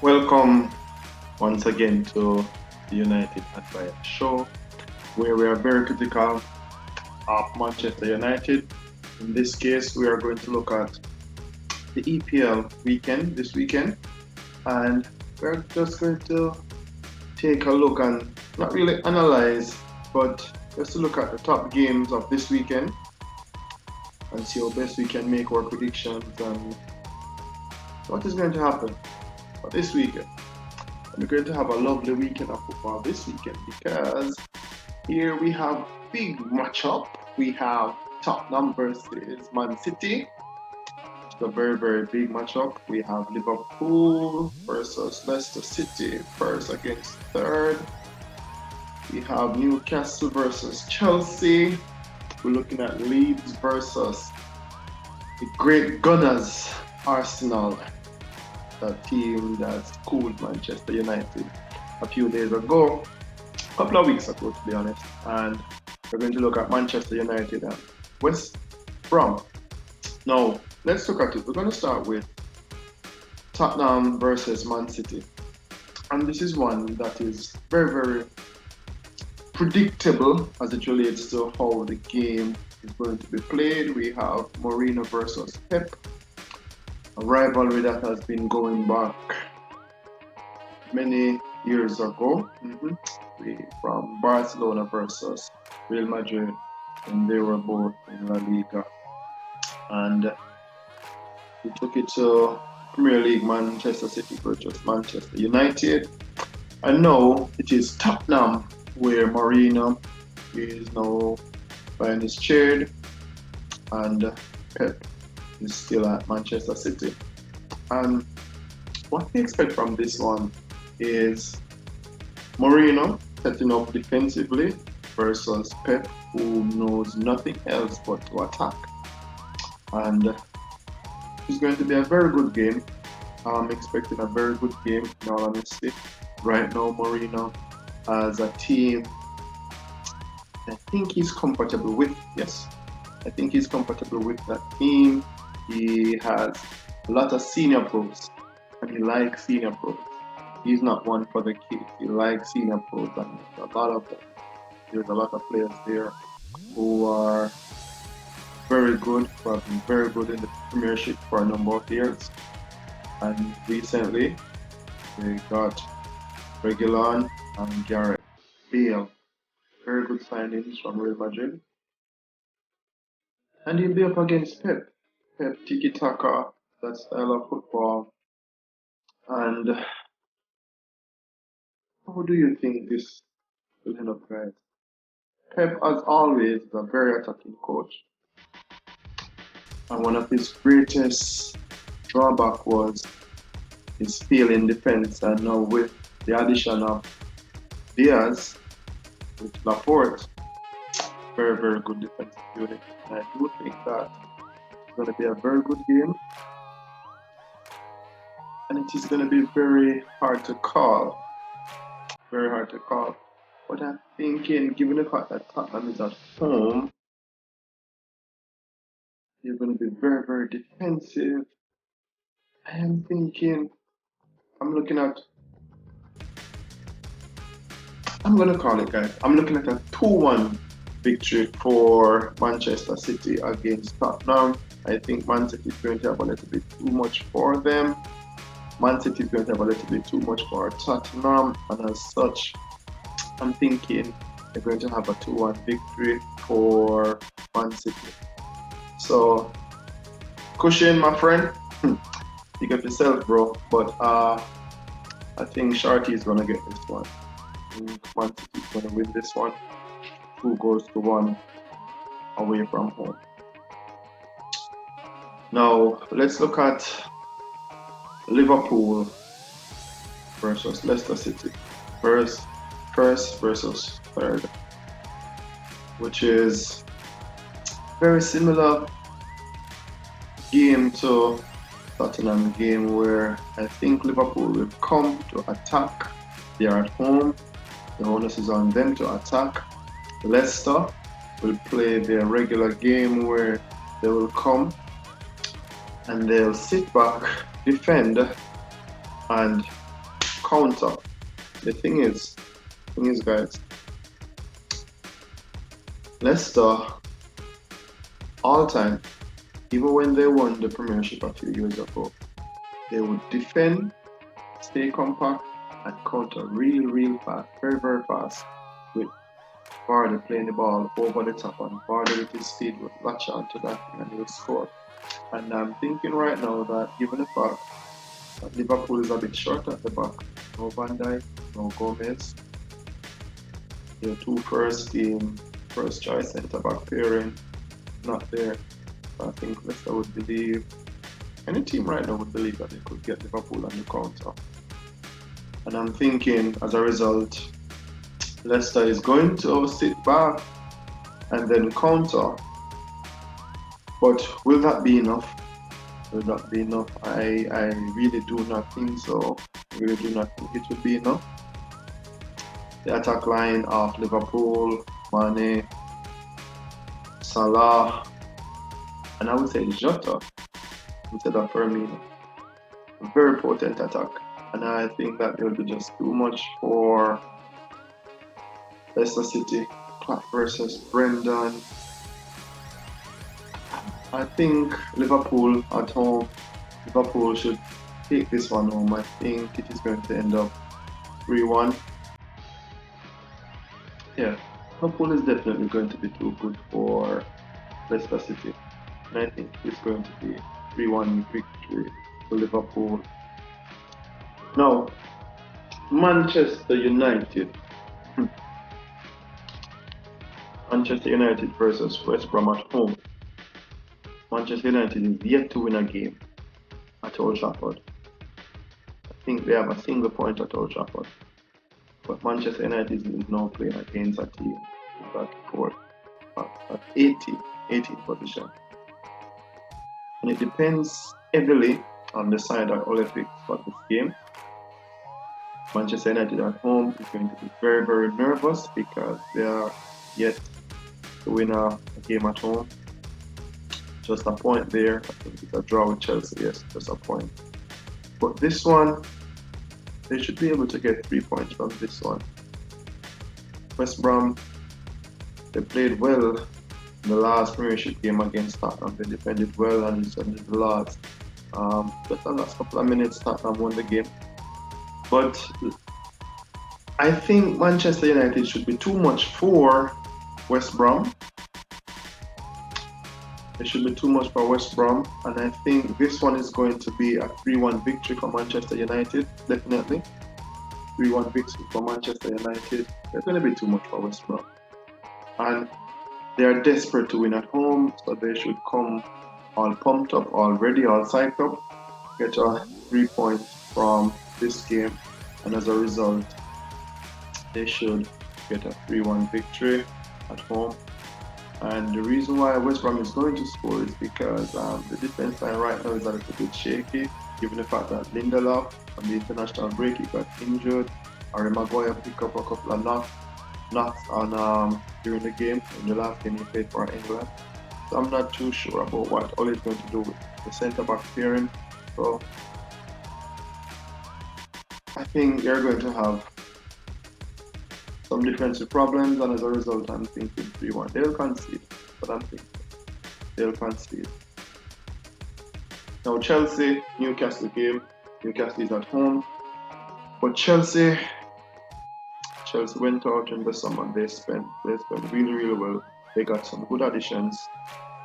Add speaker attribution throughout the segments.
Speaker 1: Welcome once again to the United Unbiased show, where we are very critical of Manchester United. In this case, we are going to look at the EPL weekend this weekend, and we're just going to take a look and not really analyze, but just to look at the top games of this weekend and see how best we can make our predictions and what is going to happen for this weekend. And we're going to have a lovely weekend of football this weekend because here we have big matchup. We have Tottenham versus Man City. It's a very big matchup. We have Liverpool versus Leicester City, first against third. We have Newcastle versus Chelsea. We're looking at Leeds versus the Great Gunners, Arsenal, the team that schooled Manchester United a few days ago, a couple of weeks ago to be honest. And we're going to look at Manchester United and West Brom. Now, let's look at it. We're going to start with Tottenham versus Man City. And this is one that is very predictable as it relates to how the game is going to be played. We have Mourinho versus Pep, a rivalry that has been going back many years ago. From Barcelona versus Real Madrid, and they were both in La Liga. And we took it to Premier League, Manchester City versus Manchester United. And now it is Tottenham, where Mourinho is now behind his chair, and Pep is still at Manchester City. And what we expect from this one is Mourinho setting up defensively versus Pep, who knows nothing else but to attack. And it's going to be a very good game. I'm expecting a very good game, in all honesty. Right now, Mourinho has a team I think he's comfortable with. Yes, I think he's comfortable with that team. He has a lot of senior pros, and he likes senior pros. He's not one for the kids. He likes senior pros, and a lot of them. There's a lot of players there who are very good, who have been very good in the Premiership for a number of years. And recently, they got Reguilon and Gareth Bale. Very good signings from Real Madrid. And he'll be up against Pep. Pep Tiki Taka, that style of football. And how do you think this will end up, guys? Pep, as always, is a very attacking coach. And one of his greatest drawback was his failing defense. And now with the addition of Diaz, with Laporte, very good defensive unit. And I do think that it's going to be a very good game. And it is going to be very hard to call. Very hard to call. But I'm thinking, given the fact that Tottenham is at home, they're going to be very defensive. I am thinking, I'm going to call it, guys. I'm looking at a 2-1 victory for Manchester City against Tottenham. I think Man City is going to have a little bit too much for them. Man City is going to have a little bit too much for Tottenham, and as such, I'm thinking they're going to have a 2-1 victory for Man City. So, cushion, my friend. You got yourself, bro. But I think Sharky is going to get this one. Man City is going to win this one. 2-1 away from home. Now, let's look at Liverpool versus Leicester City. First versus third, which is very similar game to Tottenham game, where I think Liverpool will come to attack. They are at home. The onus is on them to attack. Leicester will play their regular game where they will come and they'll sit back, defend, and counter. The thing is, guys, Leicester, all time, even when they won the Premiership a few years ago, they would defend, stay compact, and counter real fast, very fast, with Vardy playing the ball over the top, and Vardy with his speed would latch onto that and he would score. And I'm thinking right now that given the fact that Liverpool is a bit short at the back, no Van Dijk, no Gomez, their two first choice centre back pairing not there. I think Leicester would believe, any team right now would believe that they could get Liverpool on the counter. And I'm thinking as a result, Leicester is going to sit back and then counter. But will that be enough? Will that be enough? I really do not think so. I really do not think it would be enough. The attack line of Liverpool, Mane, Salah, and I would say Jota instead of Firmino. Very potent attack. And I think that they'll do just too much for Leicester City. Clark versus Brendan. I think Liverpool at home. Liverpool should take this one home. I think it is going to end up 3-1. Yeah, Liverpool is definitely going to be too good for Leicester City. And I think it's going to be 3-1 victory for Liverpool. Now, Manchester United. Manchester United versus West Brom at home. Manchester United is yet to win a game at Old Trafford. I think they have a single point at Old Trafford. But Manchester United is now playing against a team that scored at 18th position. And it depends heavily on the side that Ole picks for this game. Manchester United at home is going to be very nervous because they are yet to win a game at home. Just a point there. I think it's a draw with Chelsea, yes, just a point. But this one, they should be able to get 3 points from this one. West Brom, they played well in the last Premiership game against Tottenham. They defended well and just in the last couple of minutes, Tottenham won the game. But I think Manchester United should be too much for West Brom. It should be too much for West Brom, and I think this one is going to be a 3-1 victory for Manchester United, definitely. 3-1 victory for Manchester United. It's going to be too much for West Brom. And they are desperate to win at home, so they should come all pumped up already, all psyched up, get 3 points from this game, and as a result, they should get a 3-1 victory at home. And the reason why West Brom is going to score is because the defense line right now is a little bit shaky, given the fact that Lindelof on the international break he got injured. Harry Maguire picked up a couple of knocks on during the game, in the last game he played for England. So I'm not too sure about what Ole is going to do with the centre back pairing. So I think they're going to have some defensive problems, and as a result, I'm thinking 3-1. They'll concede, but I'm thinking they'll concede. Now, Chelsea, Newcastle game. Newcastle is at home, but Chelsea went out in the summer. They spent really well. They got some good additions,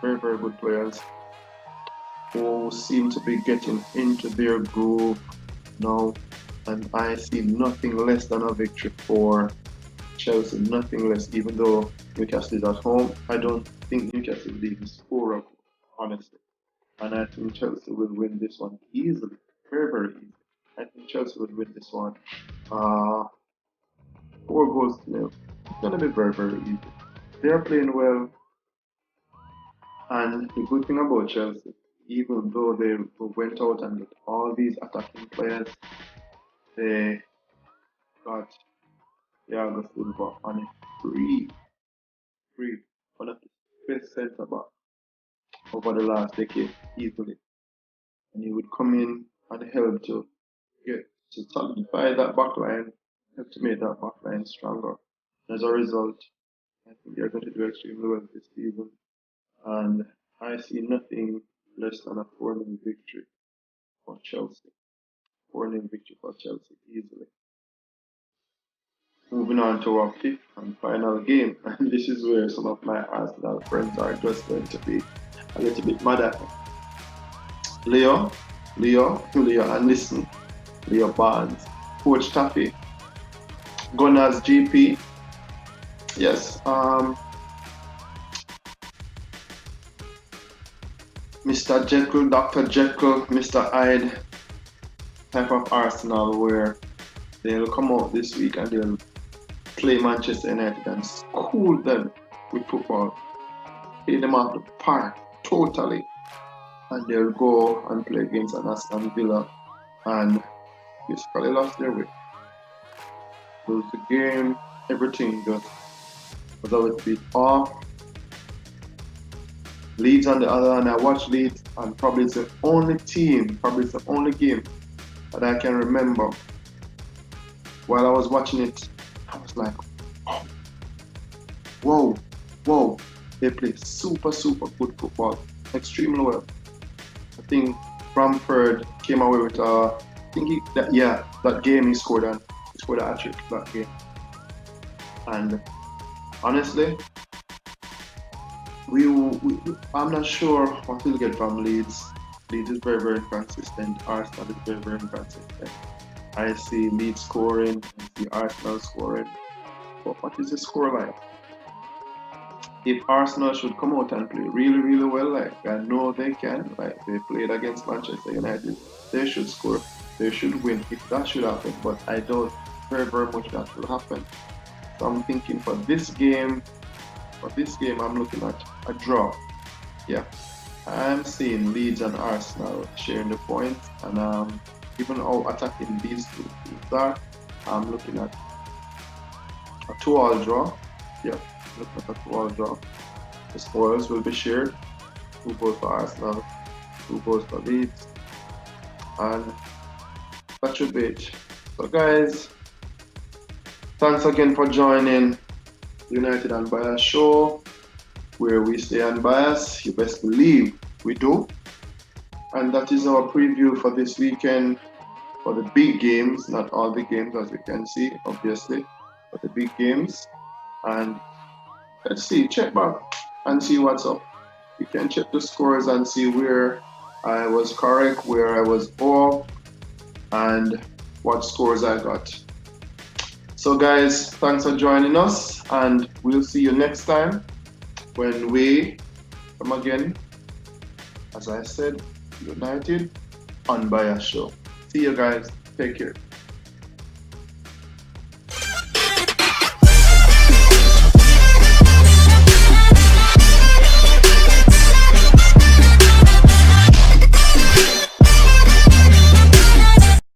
Speaker 1: very good players who seem to be getting into their groove now, and I see nothing less than a victory for Chelsea, nothing less. Even though Newcastle is at home, I don't think Newcastle will even score up, honestly. And I think Chelsea will win this one easily, very easy. I think Chelsea will win this one 4 goals to nil. It's going to be very easy. They are playing well, and the good thing about Chelsea, even though they went out and got all these attacking players, they got Thiago Silva on a free, one of the best centre back over the last decade, easily. And he would come in and help to get to solidify that backline, help to make that backline stronger. As a result, I think they're going to do extremely well this season. And I see nothing less than a 4-0 victory for Chelsea. 4-0 victory for Chelsea easily. Moving on to our fifth and final game, and this is where some of my Arsenal friends are just going to be a little bit mad at me. Leo, and listen, Leo Barnes, Coach Taffy, Gunners GP. Yes, Mr. Jekyll, Dr. Jekyll, Mr. Hyde type of Arsenal where they'll come out this week and they'll play Manchester United and school them with football, play them off the park totally, and they'll go and play against an Aston Villa and basically lost their way. Lose the game, everything just was always a bit off. Leeds on the other hand, I watched Leeds and probably it's the only game that I can remember while I was watching it. I was like, whoa, they play super good football, extremely well. I think Bamford came away with that game he scored a hat-trick that game. And honestly, I'm not sure what we'll get from Leeds. Leeds is very inconsistent. Arsenal is very inconsistent. I see Leeds scoring, I see Arsenal scoring. But what is the score like? If Arsenal should come out and play really well, like I know they can, like they played against Manchester United, they should score, they should win if that should happen. But I doubt very much that will happen. So I'm thinking for this game, I'm looking at a draw. Yeah, I'm seeing Leeds and Arsenal sharing the points, and even how attacking these two teams are, I'm looking at a 2-2 draw. Yeah, looking at a 2-2 draw. The spoils will be shared. 2 goals for Arsenal, 2 goals for Leeds, and that should be it. So guys, thanks again for joining United Unbiased show, where we stay unbiased. You best believe we do. And that is our preview for this weekend for the big games, not all the games as you can see, obviously, but the big games. And let's see, check back and see what's up. You can check the scores and see where I was correct, where I was off, and what scores I got. So guys, thanks for joining us, and we'll see you next time when we come again, as I said, United Unbiased show. See you guys. Take care.